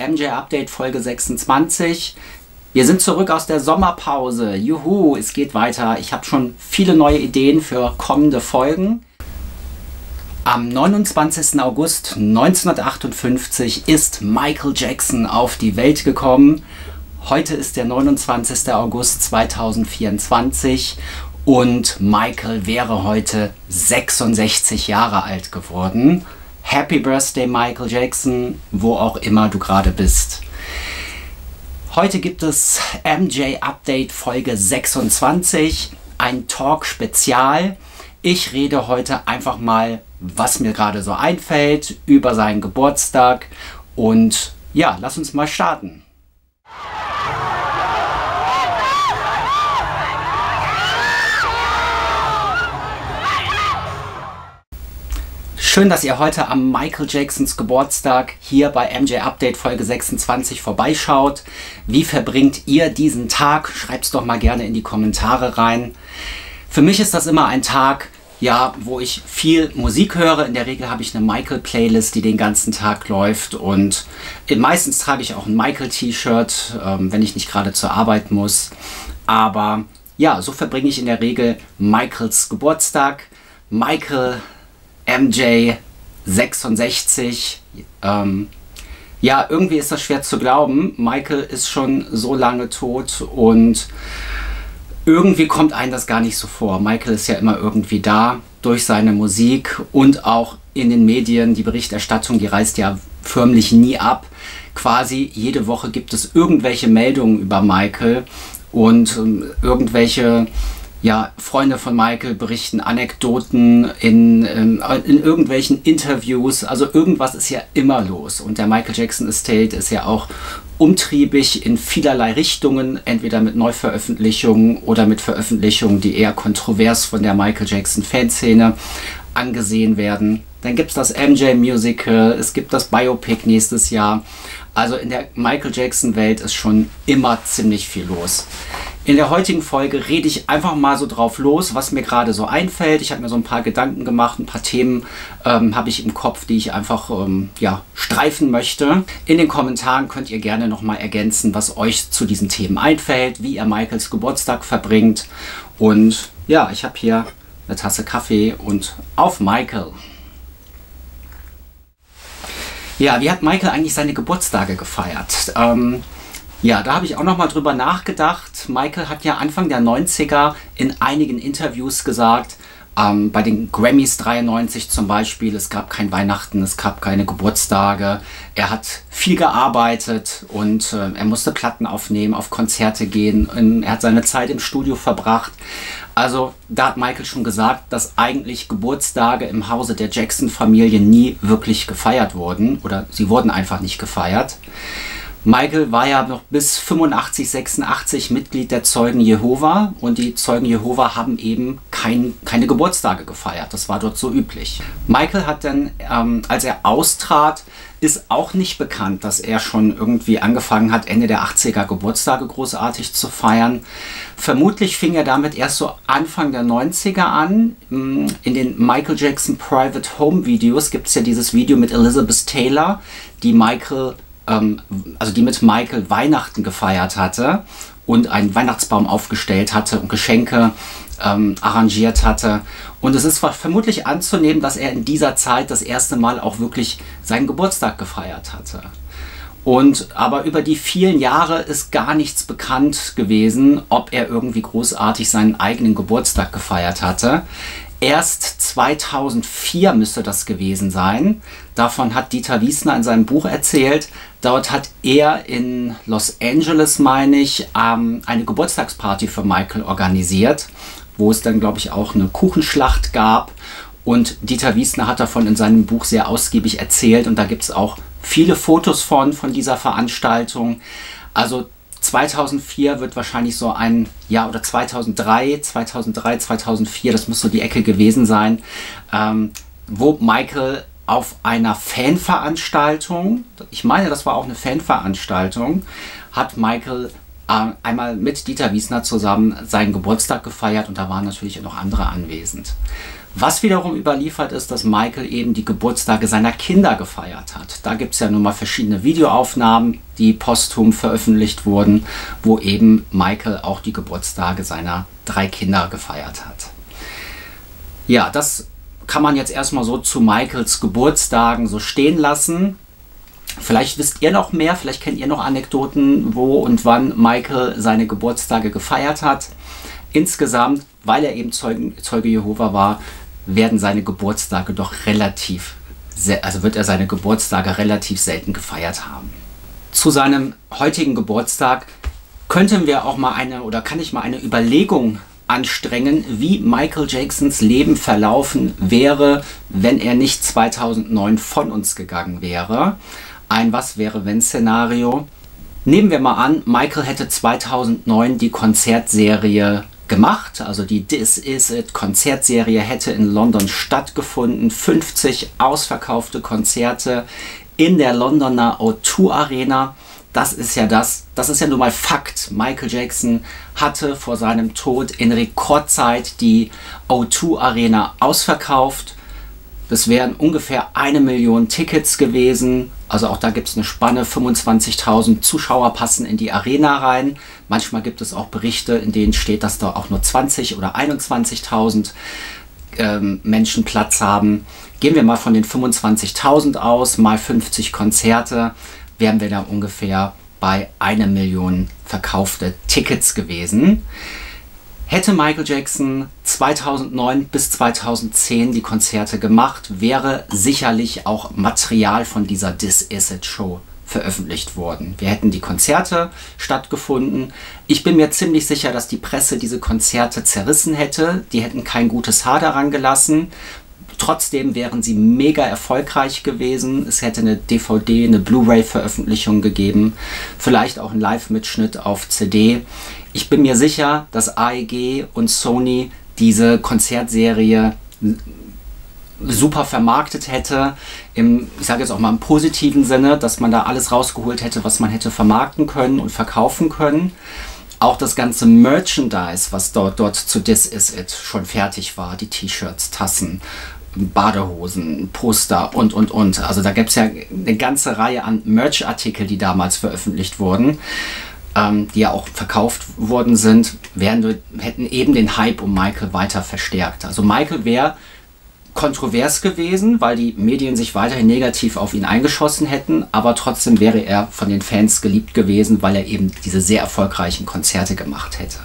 MJ Update Folge 26. Wir sind zurück aus der Sommerpause. Juhu, es geht weiter. Ich habe schon viele neue Ideen für kommende Folgen. Am 29. August 1958 ist Michael Jackson auf die Welt gekommen. Heute ist der 29. August 2024 und Michael wäre heute 66 Jahre alt geworden. Happy Birthday Michael Jackson, wo auch immer du gerade bist. Heute gibt es MJ Update Folge 26, ein Talk-Spezial. Ich rede heute einfach mal, was mir gerade so einfällt, über seinen Geburtstag und ja, lass uns mal starten. Schön, dass ihr heute am Michael Jacksons Geburtstag hier bei MJ Update Folge 26 vorbeischaut. Wie verbringt ihr diesen Tag? Schreibt es doch mal gerne in die Kommentare rein. Für mich ist das immer ein Tag, ja, wo ich viel Musik höre. In der Regel habe ich eine Michael-Playlist, die den ganzen Tag läuft. Und meistens trage ich auch ein Michael-T-Shirt, wenn ich nicht gerade zur Arbeit muss. Aber ja, so verbringe ich in der Regel Michaels Geburtstag. Michael MJ 66. Ja, irgendwie ist das schwer zu glauben. Michael ist schon so lange tot und irgendwie kommt einem das gar nicht so vor. Michael ist ja immer irgendwie da durch seine Musik und auch in den Medien. Die Berichterstattung, die reißt ja förmlich nie ab. Quasi jede Woche gibt es irgendwelche Meldungen über Michael und irgendwelche Freunde von Michael berichten Anekdoten in irgendwelchen Interviews. Also irgendwas ist ja immer los. Und der Michael Jackson Estate ist ja auch umtriebig in vielerlei Richtungen, entweder mit Neuveröffentlichungen oder mit Veröffentlichungen, die eher kontrovers von der Michael Jackson Fanszene angesehen werden. Dann gibt es das MJ Musical, es gibt das Biopic nächstes Jahr. Also in der Michael Jackson Welt ist schon immer ziemlich viel los. In der heutigen Folge rede ich einfach mal so drauf los, was mir gerade so einfällt. Ich habe mir so ein paar Gedanken gemacht, ein paar Themen habe ich im Kopf, die ich einfach streifen möchte. In den Kommentaren könnt ihr gerne nochmal ergänzen, was euch zu diesen Themen einfällt, wie ihr Michaels Geburtstag verbringt. Und ja, ich habe hier eine Tasse Kaffee und auf Michael. Ja, wie hat Michael eigentlich seine Geburtstage gefeiert? Ja, da habe ich auch noch mal drüber nachgedacht. Michael hat ja Anfang der 90er in einigen Interviews gesagt, bei den Grammys 93 zum Beispiel, es gab kein Weihnachten, es gab keine Geburtstage. Er hat viel gearbeitet und er musste Platten aufnehmen, auf Konzerte gehen. Er hat seine Zeit im Studio verbracht. Also da hat Michael schon gesagt, dass eigentlich Geburtstage im Hause der Jackson-Familie nie wirklich gefeiert wurden oder sie wurden einfach nicht gefeiert. Michael war ja noch bis 85, 86 Mitglied der Zeugen Jehova und die Zeugen Jehova haben eben keine Geburtstage gefeiert. Das war dort so üblich. Michael hat dann, als er austrat, ist auch nicht bekannt, dass er schon irgendwie angefangen hat, Ende der 80er Geburtstage großartig zu feiern. Vermutlich fing er damit erst so Anfang der 90er an. In den Michael Jackson Private Home Videos gibt es ja dieses Video mit Elizabeth Taylor, die mit Michael Weihnachten gefeiert hatte und einen Weihnachtsbaum aufgestellt hatte und Geschenke arrangiert hatte. Und es ist vermutlich anzunehmen, dass er in dieser Zeit das erste Mal auch wirklich seinen Geburtstag gefeiert hatte. Aber über die vielen Jahre ist gar nichts bekannt gewesen, ob er irgendwie großartig seinen eigenen Geburtstag gefeiert hatte. Erst 2004 müsste das gewesen sein. Davon hat Dieter Wiesner in seinem Buch erzählt. Dort hat er in Los Angeles, meine ich, eine Geburtstagsparty für Michael organisiert, wo es dann, glaube ich, auch eine Kuchenschlacht gab. Und Dieter Wiesner hat davon in seinem Buch sehr ausgiebig erzählt. Und da gibt es auch viele Fotos von dieser Veranstaltung. Also 2004 wird wahrscheinlich so ein Jahr, oder 2003, 2004, das muss so die Ecke gewesen sein, wo Michael auf einer Fanveranstaltung, ich meine, das war auch eine Fanveranstaltung, hat Michael einmal mit Dieter Wiesner zusammen seinen Geburtstag gefeiert und da waren natürlich noch andere anwesend. Was wiederum überliefert ist, dass Michael eben die Geburtstage seiner Kinder gefeiert hat. Da gibt es ja nun mal verschiedene Videoaufnahmen, die posthum veröffentlicht wurden, wo eben Michael auch die Geburtstage seiner 3 Kinder gefeiert hat. Ja, das kann man jetzt erstmal so zu Michaels Geburtstagen so stehen lassen. Vielleicht wisst ihr noch mehr, vielleicht kennt ihr noch Anekdoten, wo und wann Michael seine Geburtstage gefeiert hat. Insgesamt, weil er eben Zeuge Jehova war, werden seine Geburtstage doch wird er seine Geburtstage relativ selten gefeiert haben. Zu seinem heutigen Geburtstag kann ich mal eine Überlegung anstrengen, wie Michael Jacksons Leben verlaufen wäre, wenn er nicht 2009 von uns gegangen wäre. Ein Was-wäre-wenn-Szenario. Nehmen wir mal an, Michael hätte 2009 die Konzertserie gemacht, also die This Is It Konzertserie hätte in London stattgefunden, 50 ausverkaufte Konzerte in der Londoner O2 Arena. Das ist ja nun mal Fakt. Michael Jackson hatte vor seinem Tod in Rekordzeit die O2 Arena ausverkauft. Das wären ungefähr 1 Million Tickets gewesen. Also auch da gibt es eine Spanne, 25.000 Zuschauer passen in die Arena rein. Manchmal gibt es auch Berichte, in denen steht, dass da auch nur 20.000 oder 21.000 Menschen Platz haben. Gehen wir mal von den 25.000 aus, mal 50 Konzerte, wären wir da ungefähr bei 1 Million verkaufte Tickets gewesen. Hätte Michael Jackson 2009 bis 2010 die Konzerte gemacht, wäre sicherlich auch Material von dieser This Is It Show veröffentlicht worden. Wir hätten die Konzerte stattgefunden. Ich bin mir ziemlich sicher, dass die Presse diese Konzerte zerrissen hätte. Die hätten kein gutes Haar daran gelassen. Trotzdem wären sie mega erfolgreich gewesen. Es hätte eine DVD, eine Blu-ray-Veröffentlichung gegeben, vielleicht auch einen Live-Mitschnitt auf CD. Ich bin mir sicher, dass AEG und Sony diese Konzertserie super vermarktet hätte. Ich sage jetzt auch mal im positiven Sinne, dass man da alles rausgeholt hätte, was man hätte vermarkten können und verkaufen können. Auch das ganze Merchandise, was dort zu This Is It schon fertig war, die T-Shirts, Tassen, Badehosen, Poster und. Also da gibt es ja eine ganze Reihe an Merch-Artikel, die damals veröffentlicht wurden, die ja auch verkauft worden sind, hätten eben den Hype um Michael weiter verstärkt. Also Michael wäre kontrovers gewesen, weil die Medien sich weiterhin negativ auf ihn eingeschossen hätten, aber trotzdem wäre er von den Fans geliebt gewesen, weil er eben diese sehr erfolgreichen Konzerte gemacht hätte.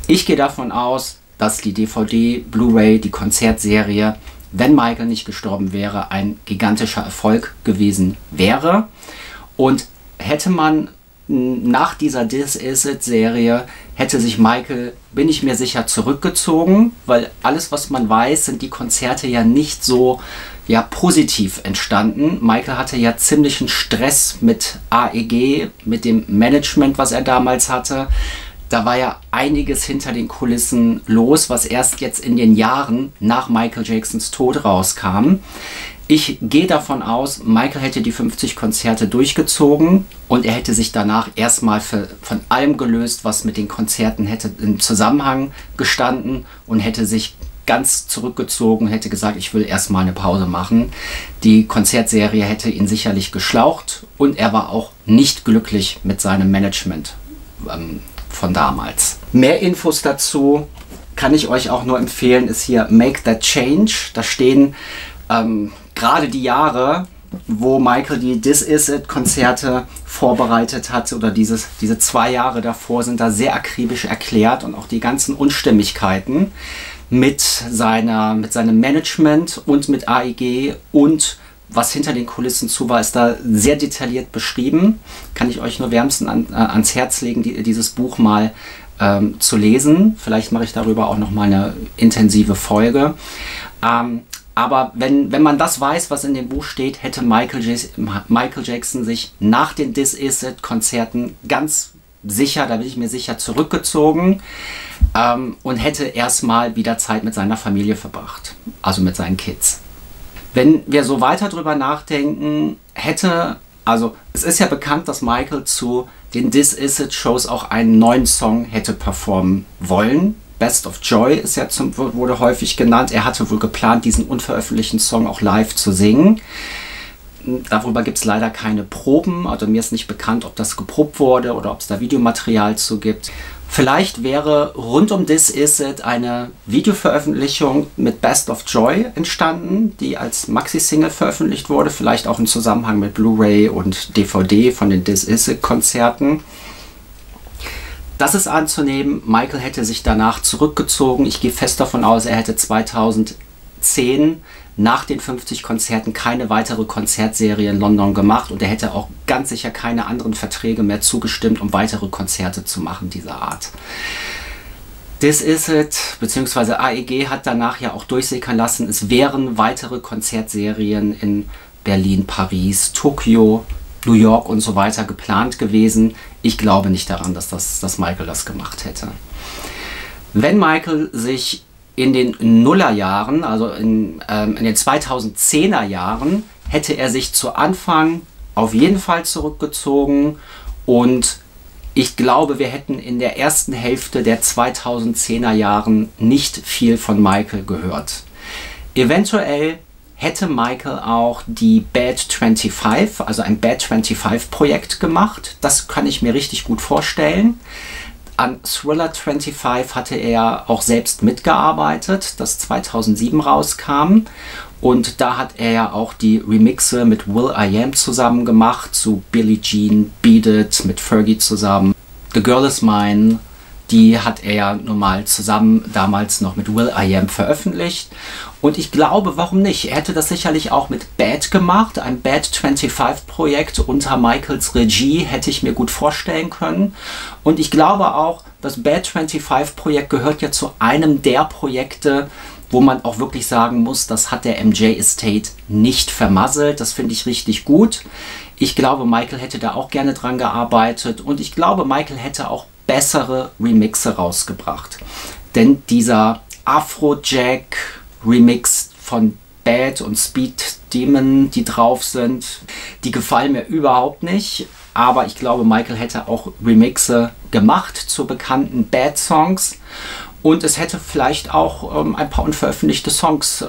Ich gehe davon aus, dass die DVD, Blu-ray, die Konzertserie, wenn Michael nicht gestorben wäre, ein gigantischer Erfolg gewesen wäre. Und hätte man nach dieser This Is It Serie, hätte sich Michael, bin ich mir sicher, zurückgezogen, weil alles, was man weiß, sind die Konzerte ja nicht so positiv entstanden. Michael hatte ja ziemlichen Stress mit AEG, mit dem Management, was er damals hatte. Da war ja einiges hinter den Kulissen los, was erst jetzt in den Jahren nach Michael Jacksons Tod rauskam. Ich gehe davon aus, Michael hätte die 50 Konzerte durchgezogen und er hätte sich danach erstmal von allem gelöst, was mit den Konzerten hätte im Zusammenhang gestanden, und hätte sich ganz zurückgezogen, hätte gesagt, ich will erstmal eine Pause machen. Die Konzertserie hätte ihn sicherlich geschlaucht und er war auch nicht glücklich mit seinem Management von damals. Mehr Infos dazu kann ich euch auch nur empfehlen, ist hier Make That Change. Da stehen gerade die Jahre, wo Michael die This Is It Konzerte vorbereitet hat, oder diese 2 Jahre davor sind da sehr akribisch erklärt, und auch die ganzen Unstimmigkeiten mit seinem Management und mit AEG und was hinter den Kulissen zu war, ist da sehr detailliert beschrieben. Kann ich euch nur wärmstens ans Herz legen, dieses Buch mal zu lesen. Vielleicht mache ich darüber auch noch mal eine intensive Folge. Aber wenn man das weiß, was in dem Buch steht, hätte Michael Jackson sich nach den This Is It Konzerten ganz sicher, da bin ich mir sicher, zurückgezogen und hätte erstmal wieder Zeit mit seiner Familie verbracht, also mit seinen Kids. Wenn wir so weiter drüber nachdenken, also es ist ja bekannt, dass Michael zu den This Is It Shows auch einen neuen Song hätte performen wollen. Best of Joy ist ja wurde häufig genannt. Er hatte wohl geplant, diesen unveröffentlichten Song auch live zu singen. Darüber gibt es leider keine Proben, also mir ist nicht bekannt, ob das geprobt wurde oder ob es da Videomaterial zu gibt. Vielleicht wäre rund um This Is It eine Videoveröffentlichung mit Best of Joy entstanden, die als Maxi-Single veröffentlicht wurde, vielleicht auch im Zusammenhang mit Blu-ray und DVD von den This Is It Konzerten. Das ist anzunehmen. Michael hätte sich danach zurückgezogen. Ich gehe fest davon aus, er hätte 2010 nach den 50 Konzerten keine weitere Konzertserie in London gemacht und er hätte auch ganz sicher keine anderen Verträge mehr zugestimmt, um weitere Konzerte zu machen dieser Art. This Is It, beziehungsweise AEG hat danach ja auch durchsickern lassen, es wären weitere Konzertserien in Berlin, Paris, Tokio, New York und so weiter geplant gewesen. Ich glaube nicht daran, dass Michael das gemacht hätte. Wenn Michael sich in den Nullerjahren, also in den 2010er Jahren, hätte er sich zu Anfang auf jeden Fall zurückgezogen und ich glaube, wir hätten in der ersten Hälfte der 2010er Jahren nicht viel von Michael gehört. Eventuell hätte Michael auch die Bad 25, also ein Bad 25 Projekt gemacht. Das kann ich mir richtig gut vorstellen. An Thriller 25 hatte er auch selbst mitgearbeitet, das 2007 rauskam. Und da hat er ja auch die Remixe mit will.i.am zusammen gemacht, zu Billie Jean, Beat It, mit Fergie zusammen. The Girl Is Mine, die hat er ja nun mal zusammen damals noch mit will.i.am veröffentlicht. Und ich glaube, warum nicht? Er hätte das sicherlich auch mit Bad gemacht. Ein Bad 25 Projekt unter Michaels Regie hätte ich mir gut vorstellen können. Und ich glaube auch, das Bad 25 Projekt gehört ja zu einem der Projekte, wo man auch wirklich sagen muss, das hat der MJ Estate nicht vermasselt. Das finde ich richtig gut. Ich glaube, Michael hätte da auch gerne dran gearbeitet. Und ich glaube, Michael hätte auch bessere Remixe rausgebracht. Denn dieser Afrojack Remix von Bad und Speed Demon, die drauf sind, die gefallen mir überhaupt nicht. Aber ich glaube, Michael hätte auch Remixe gemacht zu bekannten Bad-Songs. Und es hätte vielleicht auch ein paar unveröffentlichte Songs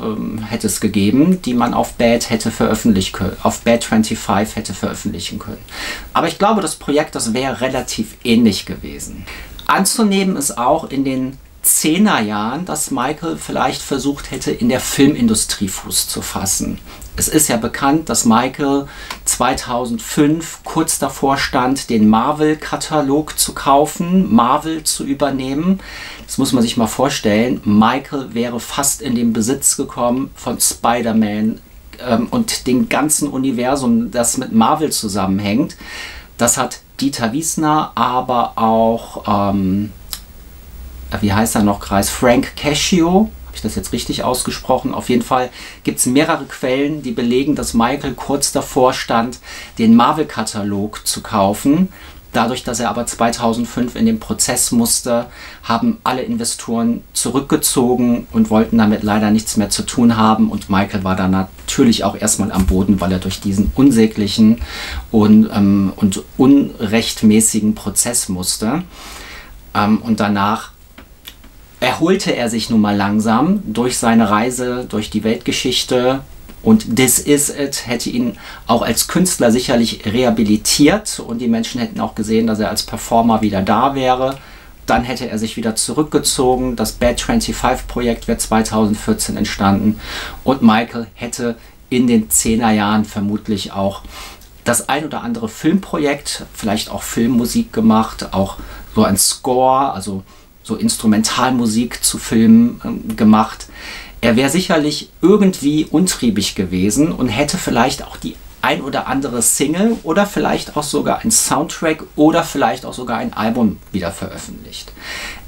hätte es gegeben, die man auf Bad hätte veröffentlichen können, auf Bad 25 hätte veröffentlichen können. Aber ich glaube, das Projekt, das wäre relativ ähnlich gewesen. Anzunehmen ist auch in den 10er Jahren, dass Michael vielleicht versucht hätte, in der Filmindustrie Fuß zu fassen. Es ist ja bekannt, dass Michael 2005 kurz davor stand, den Marvel-Katalog zu kaufen, Marvel zu übernehmen. Das muss man sich mal vorstellen. Michael wäre fast in den Besitz gekommen von Spider-Man und dem ganzen Universum, das mit Marvel zusammenhängt. Das hat Dieter Wiesner, aber auch wie heißt er noch, Kreis? Frank Cascio, habe ich das jetzt richtig ausgesprochen? Auf jeden Fall gibt es mehrere Quellen, die belegen, dass Michael kurz davor stand, den Marvel-Katalog zu kaufen. Dadurch, dass er aber 2005 in den Prozess musste, haben alle Investoren zurückgezogen und wollten damit leider nichts mehr zu tun haben. Und Michael war dann natürlich auch erstmal am Boden, weil er durch diesen unsäglichen und unrechtmäßigen Prozess musste. Und danach erholte er sich nun mal langsam durch seine Reise durch die Weltgeschichte und This Is It hätte ihn auch als Künstler sicherlich rehabilitiert und die Menschen hätten auch gesehen, dass er als Performer wieder da wäre. Dann hätte er sich wieder zurückgezogen. Das Bad 25 Projekt wäre 2014 entstanden und Michael hätte in den 10er Jahren vermutlich auch das ein oder andere Filmprojekt, vielleicht auch Filmmusik gemacht, auch so ein Score, also so Instrumentalmusik zu Filmen gemacht. Er wäre sicherlich irgendwie untriebig gewesen und hätte vielleicht auch die ein oder andere Single oder vielleicht auch sogar ein Soundtrack oder vielleicht auch sogar ein Album wieder veröffentlicht.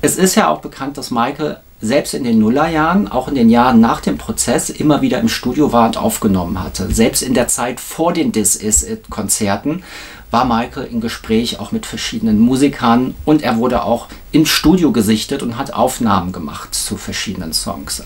Es ist ja auch bekannt, dass Michael selbst in den Nullerjahren, auch in den Jahren nach dem Prozess, immer wieder im Studio war und aufgenommen hatte. Selbst in der Zeit vor den This Is It Konzerten war Michael im Gespräch auch mit verschiedenen Musikern und er wurde auch im Studio gesichtet und hat Aufnahmen gemacht zu verschiedenen Songs.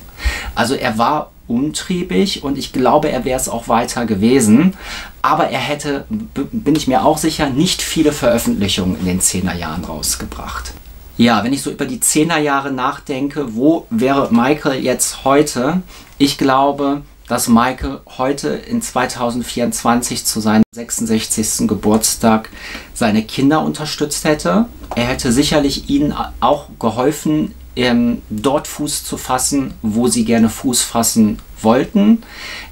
Also er war umtriebig und ich glaube, er wäre es auch weiter gewesen, aber er hätte, bin ich mir auch sicher, nicht viele Veröffentlichungen in den 10er Jahren rausgebracht. Ja, wenn ich so über die 10er Jahre nachdenke, wo wäre Michael jetzt heute? Ich glaube, dass Michael heute in 2024 zu seinem 66. Geburtstag seine Kinder unterstützt hätte. Er hätte sicherlich ihnen auch geholfen, dort Fuß zu fassen, wo sie gerne Fuß fassen wollten.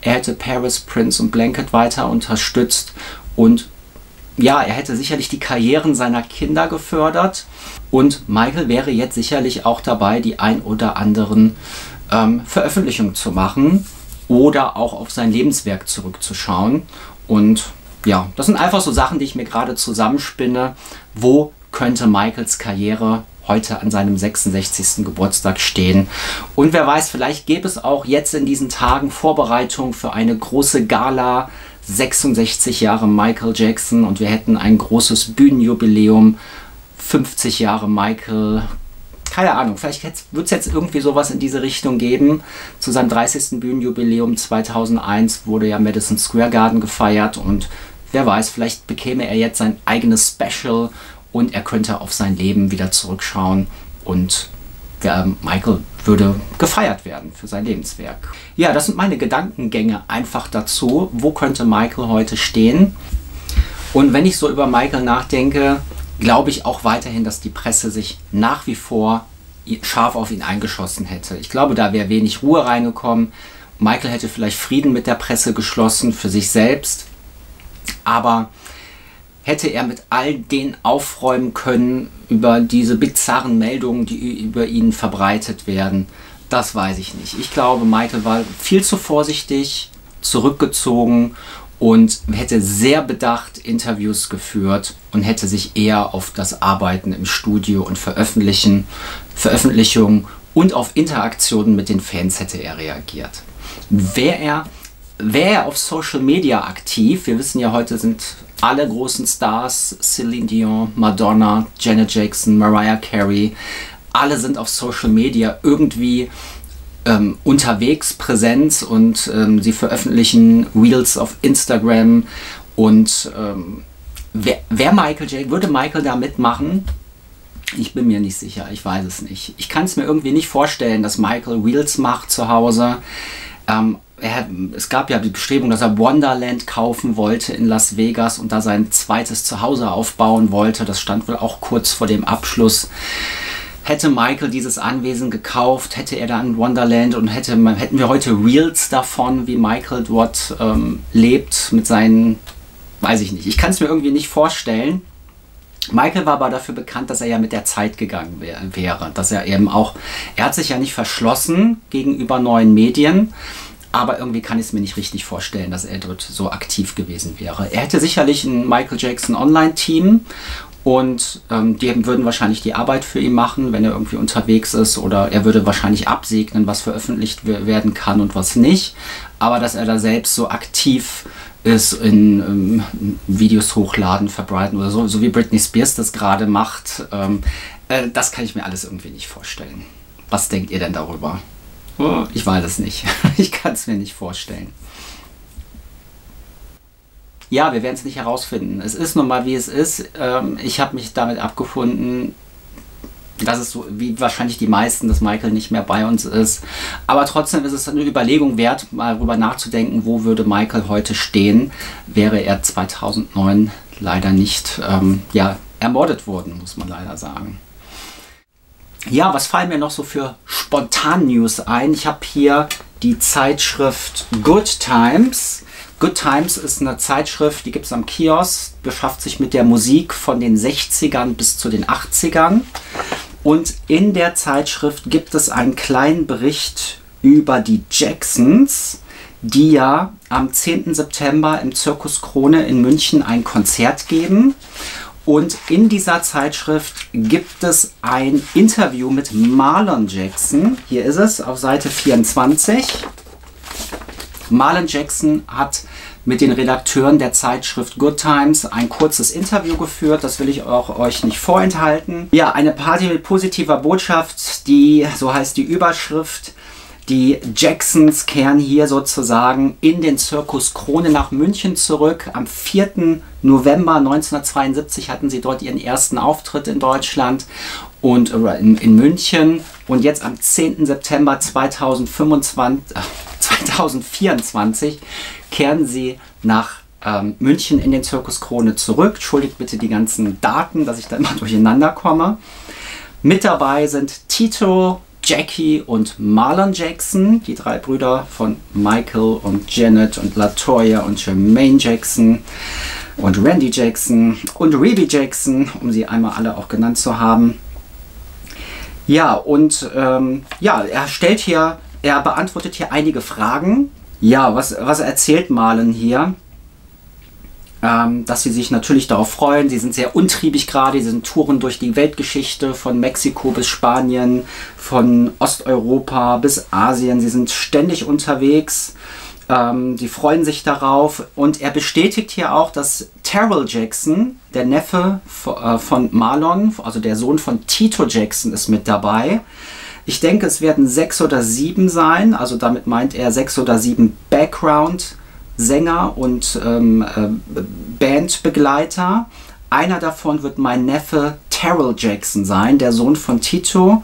Er hätte Paris, Prince und Blanket weiter unterstützt und ja, er hätte sicherlich die Karrieren seiner Kinder gefördert und Michael wäre jetzt sicherlich auch dabei, die ein oder anderen Veröffentlichungen zu machen oder auch auf sein Lebenswerk zurückzuschauen. Und ja, das sind einfach so Sachen, die ich mir gerade zusammenspinne. Wo könnte Michaels Karriere heute an seinem 66. Geburtstag stehen? Und wer weiß, vielleicht gäbe es auch jetzt in diesen Tagen Vorbereitung für eine große Gala, 66 Jahre Michael Jackson, und wir hätten ein großes Bühnenjubiläum, 50 Jahre Michael. Keine Ahnung, vielleicht wird es jetzt irgendwie sowas in diese Richtung geben. Zu seinem 30. Bühnenjubiläum 2001 wurde ja Madison Square Garden gefeiert und wer weiß, vielleicht bekäme er jetzt sein eigenes Special und er könnte auf sein Leben wieder zurückschauen und Michael würde gefeiert werden für sein Lebenswerk. Ja, das sind meine Gedankengänge einfach dazu. Wo könnte Michael heute stehen? Und wenn ich so über Michael nachdenke, glaube ich auch weiterhin, dass die Presse sich nach wie vor scharf auf ihn eingeschossen hätte. Ich glaube, da wäre wenig Ruhe reingekommen. Michael hätte vielleicht Frieden mit der Presse geschlossen für sich selbst. Aber hätte er mit all denen aufräumen können über diese bizarren Meldungen, die über ihn verbreitet werden? Das weiß ich nicht. Ich glaube, Michael war viel zu vorsichtig, zurückgezogen und hätte sehr bedacht Interviews geführt und hätte sich eher auf das Arbeiten im Studio und Veröffentlichung und auf Interaktionen mit den Fans hätte er reagiert. Wäre er auf Social Media aktiv, wir wissen ja, heute sind alle großen Stars, Celine Dion, Madonna, Janet Jackson, Mariah Carey, alle sind auf Social Media irgendwie unterwegs, Präsenz, und sie veröffentlichen Reels auf Instagram und würde Michael da mitmachen? Ich bin mir nicht sicher, ich weiß es nicht. Ich kann es mir irgendwie nicht vorstellen, dass Michael Reels macht zu Hause. Es gab ja die Bestrebung, dass er Wonderland kaufen wollte in Las Vegas und da sein zweites Zuhause aufbauen wollte. Das stand wohl auch kurz vor dem Abschluss. Hätte Michael dieses Anwesen gekauft, hätte er dann Wonderland und hätten wir heute Reels davon, wie Michael dort lebt mit seinen, weiß ich nicht. Ich kann es mir irgendwie nicht vorstellen. Michael war aber dafür bekannt, dass er ja mit der Zeit gegangen wäre. Dass er eben auch, er hat sich ja nicht verschlossen gegenüber neuen Medien, aber irgendwie kann ich es mir nicht richtig vorstellen, dass er dort so aktiv gewesen wäre. Er hätte sicherlich ein Michael Jackson Online-Team und die würden wahrscheinlich die Arbeit für ihn machen, wenn er irgendwie unterwegs ist, oder er würde wahrscheinlich absegnen, was veröffentlicht werden kann und was nicht. Aber dass er da selbst so aktiv ist in Videos hochladen, verbreiten oder so wie Britney Spears das gerade macht, das kann ich mir alles irgendwie nicht vorstellen. Was denkt ihr denn darüber? Ich weiß es nicht. Ich kann es mir nicht vorstellen. Ja, wir werden es nicht herausfinden. Es ist nun mal, wie es ist. Ich habe mich damit abgefunden, dass es so, wie wahrscheinlich die meisten, dass Michael nicht mehr bei uns ist. Aber trotzdem ist es eine Überlegung wert, mal darüber nachzudenken, wo würde Michael heute stehen, wäre er 2009 leider nicht ermordet worden, muss man leider sagen. Ja, was fallen mir noch so für Spontan-News ein? Ich habe hier die Zeitschrift Good Times. Good Times ist eine Zeitschrift, die gibt es am Kiosk, beschäftigt sich mit der Musik von den 60ern bis zu den 80ern. Und in der Zeitschrift gibt es einen kleinen Bericht über die Jacksons, die ja am 10. September im Zirkus Krone in München ein Konzert geben. Und in dieser Zeitschrift gibt es ein Interview mit Marlon Jackson. Hier ist es auf Seite 24. Marlon Jackson hat mit den Redakteuren der Zeitschrift Good Times ein kurzes Interview geführt. Das will ich auch euch nicht vorenthalten. Ja, eine Party mit positiver Botschaft, so heißt die Überschrift. Die Jacksons kehren hier sozusagen in den Zirkus Krone nach München zurück. Am 4. November 1972 hatten sie dort ihren ersten Auftritt in Deutschland. und in München. Und jetzt am 10. September 2024 kehren sie nach München in den Zirkus Krone zurück. Entschuldigt bitte die ganzen Daten, dass ich da immer durcheinander komme. Mit dabei sind Tito, Jackie und Marlon Jackson, die drei Brüder von Michael und Janet und LaToya und Jermaine Jackson und Randy Jackson und Reby Jackson, um sie einmal alle auch genannt zu haben. Ja, und ja, er beantwortet hier einige Fragen. Ja, was erzählt Marlon hier? Dass sie sich natürlich darauf freuen. Sie sind sehr untriebig gerade. Sie sind Touren durch die Weltgeschichte von Mexiko bis Spanien, von Osteuropa bis Asien. Sie sind ständig unterwegs. Die freuen sich darauf. Und er bestätigt hier auch, dass Terrell Jackson, der Neffe von Marlon, also der Sohn von Tito Jackson, ist mit dabei. Ich denke, es werden 6 oder 7 sein. Also damit meint er 6 oder 7 Background-Sänger und Bandbegleiter. Einer davon wird mein Neffe Terrell Jackson sein, der Sohn von Tito.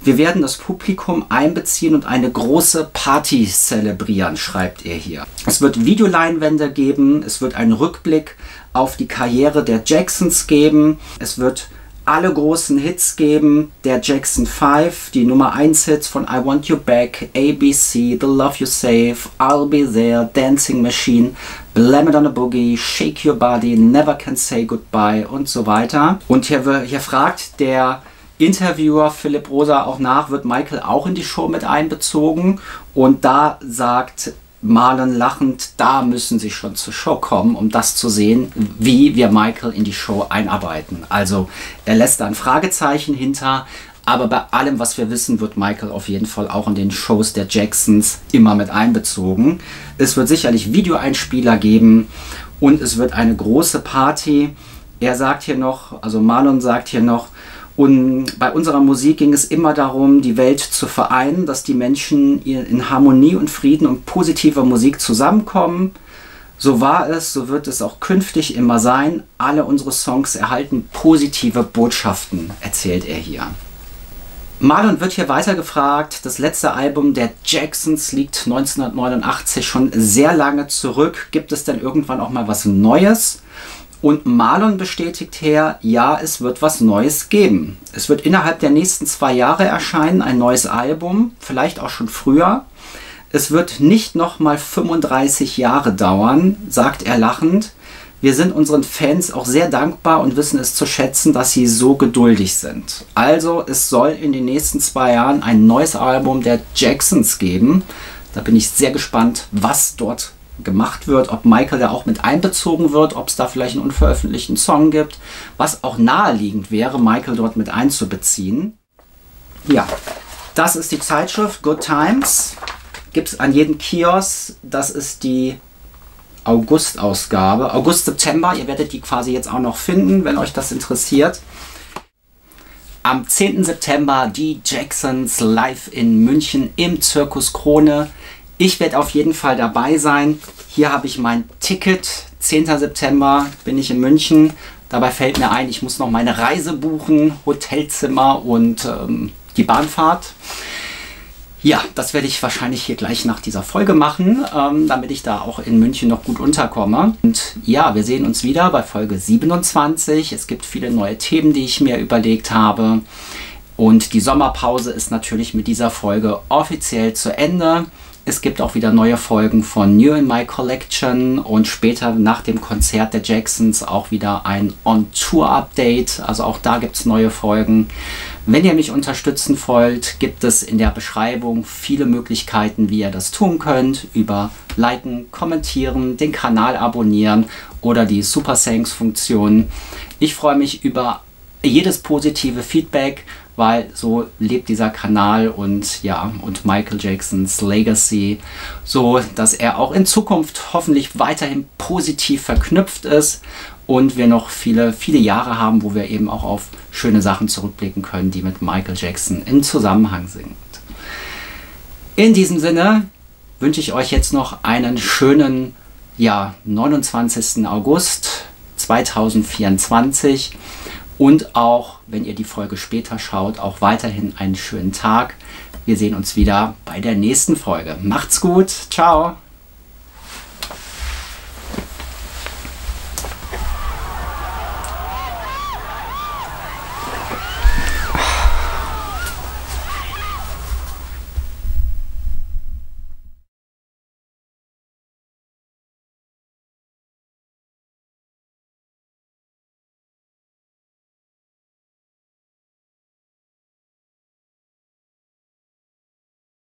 Wir werden das Publikum einbeziehen und eine große Party zelebrieren, schreibt er hier. Es wird Videoleinwände geben, es wird einen Rückblick auf die Karriere der Jacksons geben, es wird alle großen Hits geben, der Jackson 5, die Nummer 1 Hits von I Want You Back, ABC, The Love You Save, I'll Be There, Dancing Machine, Blame It on a Boogie, Shake Your Body, Never Can Say Goodbye und so weiter. Und hier fragt der Interviewer Philipp Rosa auch nach, wird Michael auch in die Show mit einbezogen? Und da sagt Marlon lachend, da müssen sie schon zur Show kommen, um das zu sehen, wie wir Michael in die Show einarbeiten. Also er lässt da ein Fragezeichen hinter, aber bei allem, was wir wissen, wird Michael auf jeden Fall auch in den Shows der Jacksons immer mit einbezogen. Es wird sicherlich Videoeinspieler geben und es wird eine große Party. Er sagt hier noch, also Marlon sagt hier noch, und bei unserer Musik ging es immer darum, die Welt zu vereinen, dass die Menschen in Harmonie und Frieden und positiver Musik zusammenkommen. So war es, so wird es auch künftig immer sein. Alle unsere Songs erhalten positive Botschaften, erzählt er hier. Marlon wird hier weiter gefragt. Das letzte Album der Jacksons liegt 1989 schon sehr lange zurück. Gibt es denn irgendwann auch mal was Neues? Und Marlon bestätigt her, ja, es wird was Neues geben. Es wird innerhalb der nächsten 2 Jahre erscheinen, ein neues Album, vielleicht auch schon früher. Es wird nicht nochmal 35 Jahre dauern, sagt er lachend. Wir sind unseren Fans auch sehr dankbar und wissen es zu schätzen, dass sie so geduldig sind. Also es soll in den nächsten 2 Jahren ein neues Album der Jacksons geben. Da bin ich sehr gespannt, was dort gemacht wird, ob Michael da auch mit einbezogen wird, ob es da vielleicht einen unveröffentlichten Song gibt, was auch naheliegend wäre, Michael dort mit einzubeziehen. Ja, das ist die Zeitschrift Good Times, gibt es an jedem Kiosk, das ist die August-Ausgabe, August-September, ihr werdet die quasi jetzt auch noch finden, wenn euch das interessiert. Am 10. September die Jacksons live in München im Zirkus Krone. Ich werde auf jeden Fall dabei sein. Hier habe ich mein Ticket. 10. September bin ich in München. Dabei fällt mir ein, ich muss noch meine Reise buchen, Hotelzimmer und die Bahnfahrt. Ja, das werde ich wahrscheinlich hier gleich nach dieser Folge machen, damit ich da auch in München noch gut unterkomme. Und ja, wir sehen uns wieder bei Folge 27. Es gibt viele neue Themen, die ich mir überlegt habe. Und die Sommerpause ist natürlich mit dieser Folge offiziell zu Ende. Es gibt auch wieder neue Folgen von New in My Collection und später nach dem Konzert der Jacksons auch wieder ein On-Tour-Update. Also auch da gibt es neue Folgen. Wenn ihr mich unterstützen wollt, gibt es in der Beschreibung viele Möglichkeiten, wie ihr das tun könnt. Über Liken, Kommentieren, den Kanal abonnieren oder die Super Thanks-Funktion. Ich freue mich über jedes positive Feedback, weil so lebt dieser Kanal und ja, und Michael Jacksons Legacy, so dass er auch in Zukunft hoffentlich weiterhin positiv verknüpft ist und wir noch viele, viele Jahre haben, wo wir eben auch auf schöne Sachen zurückblicken können, die mit Michael Jackson im Zusammenhang sind. In diesem Sinne wünsche ich euch jetzt noch einen schönen, ja, 29. August 2024. Und auch, wenn ihr die Folge später schaut, auch weiterhin einen schönen Tag. Wir sehen uns wieder bei der nächsten Folge. Macht's gut. Ciao.